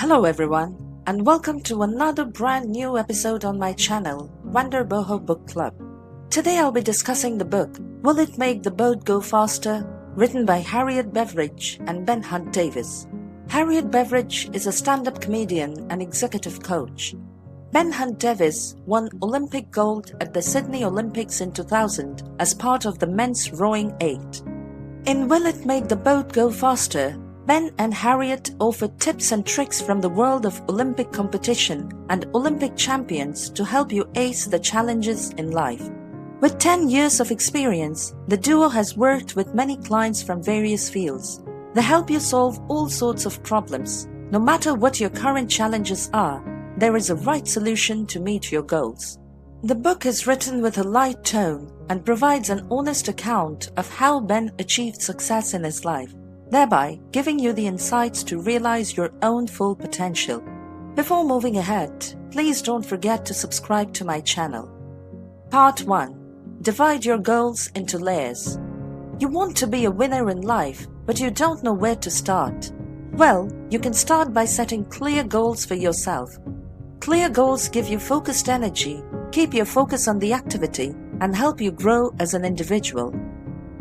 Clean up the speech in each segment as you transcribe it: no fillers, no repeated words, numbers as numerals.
Hello everyone, and welcome to another brand new episode on my channel, Wonder Boho Book Club. Today I'll be discussing the book, Will It Make the Boat Go Faster? Written by Harriet Beveridge and Ben Hunt Davis. Harriet Beveridge is a stand-up comedian and executive coach. Ben Hunt Davis won Olympic gold at the Sydney Olympics in 2000 as part of the men's rowing 8. In Will It Make the Boat Go Faster?, Ben and Harriet offer tips and tricks from the world of Olympic competition and Olympic champions to help you ace the challenges in life. With 10 years of experience, the duo has worked with many clients from various fields. They help you solve all sorts of problems. No matter what your current challenges are, there is a right solution to meet your goals. The book is written with a light tone and provides an honest account of how Ben achieved success in his life, thereby giving you the insights to realize your own full potential. Before moving ahead, please don't forget to subscribe to my channel. Part 1. Divide your goals into layers. You want to be a winner in life, but you don't know where to start. Well, you can start by setting clear goals for yourself. Clear goals give you focused energy, keep your focus on the activity, and help you grow as an individual.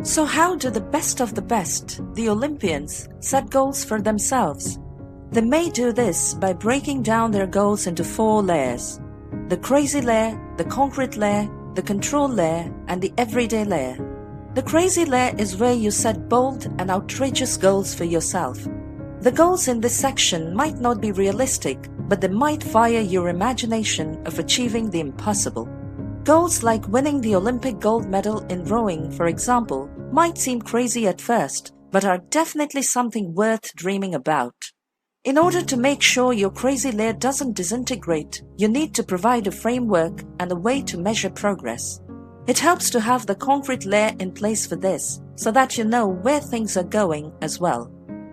So how do the best of the best, the Olympians, set goals for themselves? They may do this by breaking down their goals into 4 layers: the crazy layer, the concrete layer, the control layer, and the everyday layer. The crazy layer is where you set bold and outrageous goals for yourself. The goals in this section might not be realistic, but they might fire your imagination of achieving the impossible. Goals like winning the Olympic gold medal in rowing, for example, might seem crazy at first, but are definitely something worth dreaming about. In order to make sure your crazy layer doesn't disintegrate, you need to provide a framework and a way to measure progress. It helps to have the concrete layer in place for this, so that you know where things are going as well.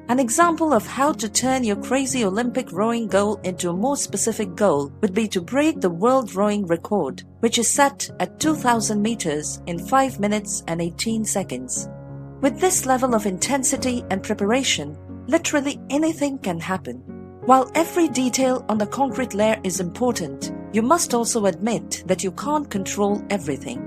An example of how to turn your crazy Olympic rowing goal into a more specific goal would be to break the world rowing record, which is set at 2,000 meters in 5 minutes and 18 seconds. With this level of intensity and preparation, literally anything can happen. While every detail on the concrete layer is important, you must also admit that you can't control everything.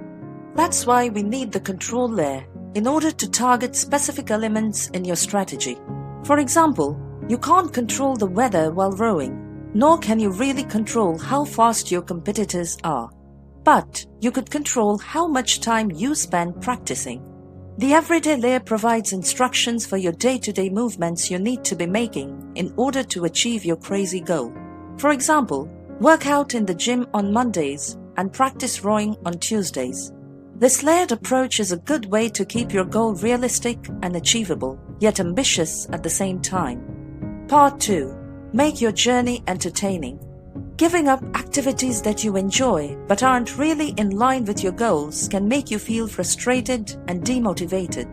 That's why we need the control layer in order to target specific elements in your strategy. For example, you can't control the weather while rowing, nor can you really control how fast your competitors are. But you could control how much time you spend practicing. The everyday layer provides instructions for your day-to-day movements you need to be making in order to achieve your crazy goal. For example, work out in the gym on Mondays and practice rowing on Tuesdays. This layered approach is a good way to keep your goal realistic and achievable, yet ambitious at the same time. Part 2. Make your journey entertaining. Giving up activities that you enjoy but aren't really in line with your goals can make you feel frustrated and demotivated.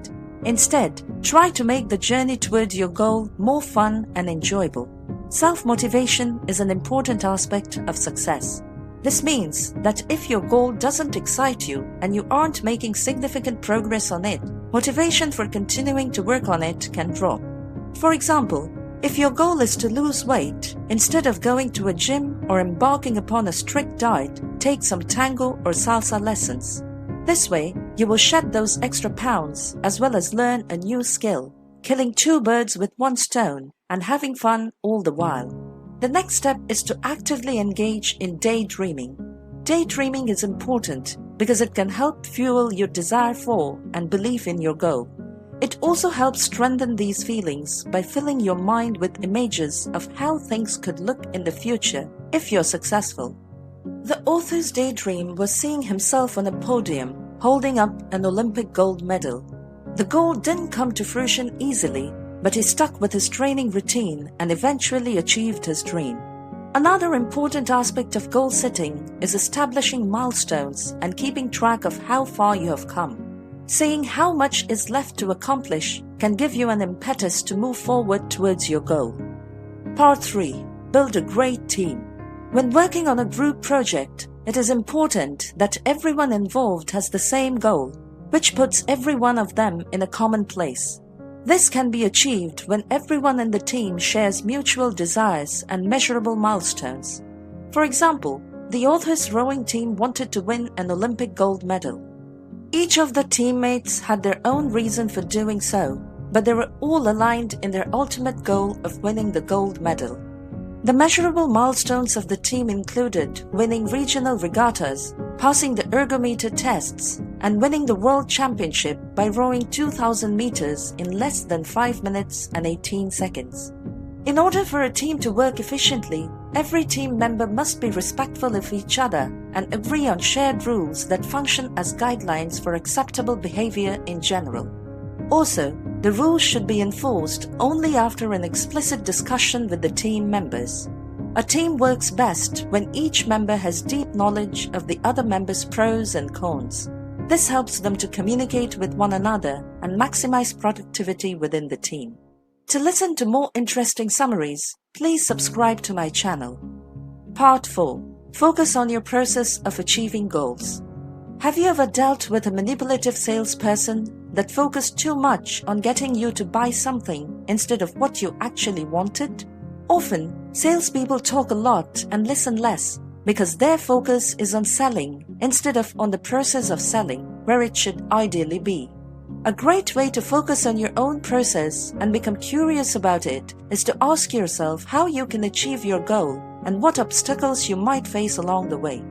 Instead, try to make the journey toward your goal more fun and enjoyable. Self-motivation is an important aspect of success. This means that if your goal doesn't excite you and you aren't making significant progress on it, motivation for continuing to work on it can drop. For example, if your goal is to lose weight, instead of going to a gym or embarking upon a strict diet, take some tango or salsa lessons. This way, you will shed those extra pounds as well as learn a new skill, killing 2 birds with 1 stone and having fun all the while. The next step is to actively engage in daydreaming. Daydreaming is important because it can help fuel your desire for and belief in your goal. It also helps strengthen these feelings by filling your mind with images of how things could look in the future if you're successful. The author's daydream was seeing himself on a podium holding up an Olympic gold medal. The goal didn't come to fruition easily, but he stuck with his training routine and eventually achieved his dream. Another important aspect of goal setting is establishing milestones and keeping track of how far you have come. Seeing how much is left to accomplish can give you an impetus to move forward towards your goal. Part 3. Build a great team. When working on a group project, it is important that everyone involved has the same goal, which puts every one of them in a common place. This can be achieved when everyone in the team shares mutual desires and measurable milestones. For example, the author's rowing team wanted to win an Olympic gold medal. Each of the teammates had their own reason for doing so, but they were all aligned in their ultimate goal of winning the gold medal. The measurable milestones of the team included winning regional regattas, passing the ergometer tests, and winning the World Championship by rowing 2,000 meters in less than 5 minutes and 18 seconds. In order for a team to work efficiently, every team member must be respectful of each other and agree on shared rules that function as guidelines for acceptable behavior in general. Also, the rules should be enforced only after an explicit discussion with the team members. A team works best when each member has deep knowledge of the other member's pros and cons. This helps them to communicate with one another and maximize productivity within the team. To listen to more interesting summaries, please subscribe to my channel. Part 4. Focus on your process of achieving goals. Have you ever dealt with a manipulative salesperson that focused too much on getting you to buy something instead of what you actually wanted? Often, salespeople talk a lot and listen less because their focus is on selling instead of on the process of selling, where it should ideally be. A great way to focus on your own process and become curious about it is to ask yourself how you can achieve your goal and what obstacles you might face along the way.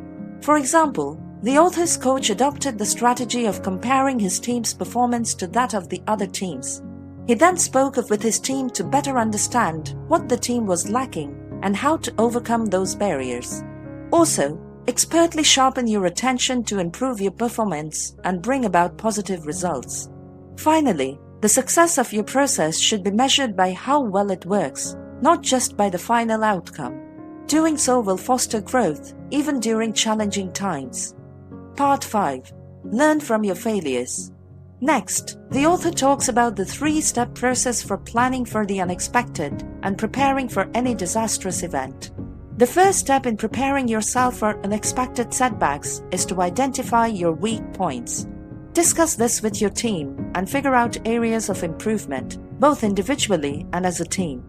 For example, the author's coach adopted the strategy of comparing his team's performance to that of the other teams. He then spoke with his team to better understand what the team was lacking and how to overcome those barriers. Also, expertly sharpen your attention to improve your performance and bring about positive results. Finally, the success of your process should be measured by how well it works, not just by the final outcome. Doing so will foster growth even during challenging times. Part 5. Learn from your failures. Next, the author talks about the 3-step process for planning for the unexpected and preparing for any disastrous event. The first step in preparing yourself for unexpected setbacks is to identify your weak points. Discuss this with your team and figure out areas of improvement, both individually and as a team.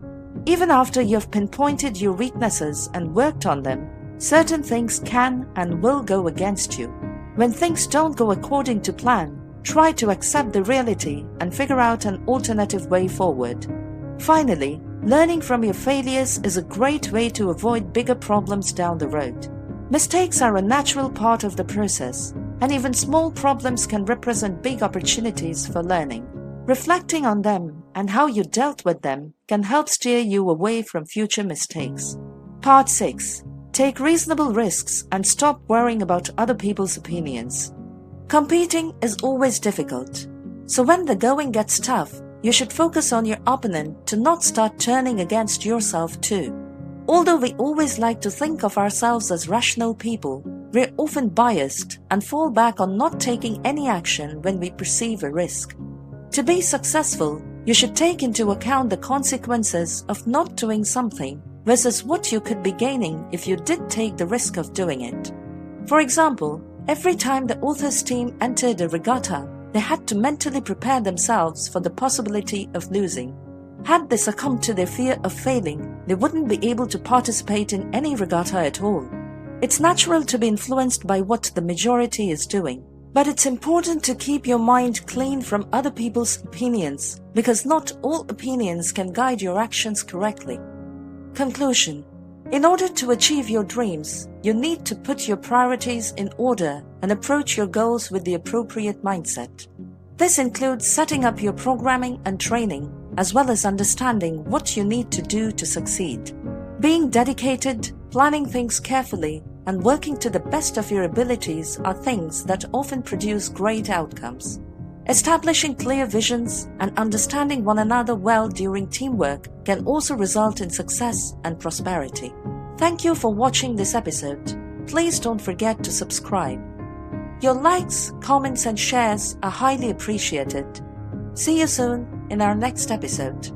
Even after you've pinpointed your weaknesses and worked on them, certain things can and will go against you. When things don't go according to plan, try to accept the reality and figure out an alternative way forward. Finally, learning from your failures is a great way to avoid bigger problems down the road. Mistakes are a natural part of the process, and even small problems can represent big opportunities for learning. Reflecting on them and how you dealt with them can help steer you away from future mistakes. Part 6. Take reasonable risks and stop worrying about other people's opinions. Competing is always difficult, so when the going gets tough, you should focus on your opponent to not start turning against yourself too. Although we always like to think of ourselves as rational people, we're often biased and fall back on not taking any action when we perceive a risk. To be successful, you should take into account the consequences of not doing something versus what you could be gaining if you did take the risk of doing it. For example, every time the author's team entered a regatta, they had to mentally prepare themselves for the possibility of losing. Had they succumbed to their fear of failing, they wouldn't be able to participate in any regatta at all. It's natural to be influenced by what the majority is doing, but it's important to keep your mind clean from other people's opinions because not all opinions can guide your actions correctly. Conclusion. In order to achieve your dreams, you need to put your priorities in order and approach your goals with the appropriate mindset. This includes setting up your programming and training, as well as understanding what you need to do to succeed. Being dedicated, planning things carefully, and working to the best of your abilities are things that often produce great outcomes. Establishing clear visions and understanding one another well during teamwork can also result in success and prosperity. Thank you for watching this episode. Please don't forget to subscribe. Your likes, comments, and shares are highly appreciated. See you soon in our next episode.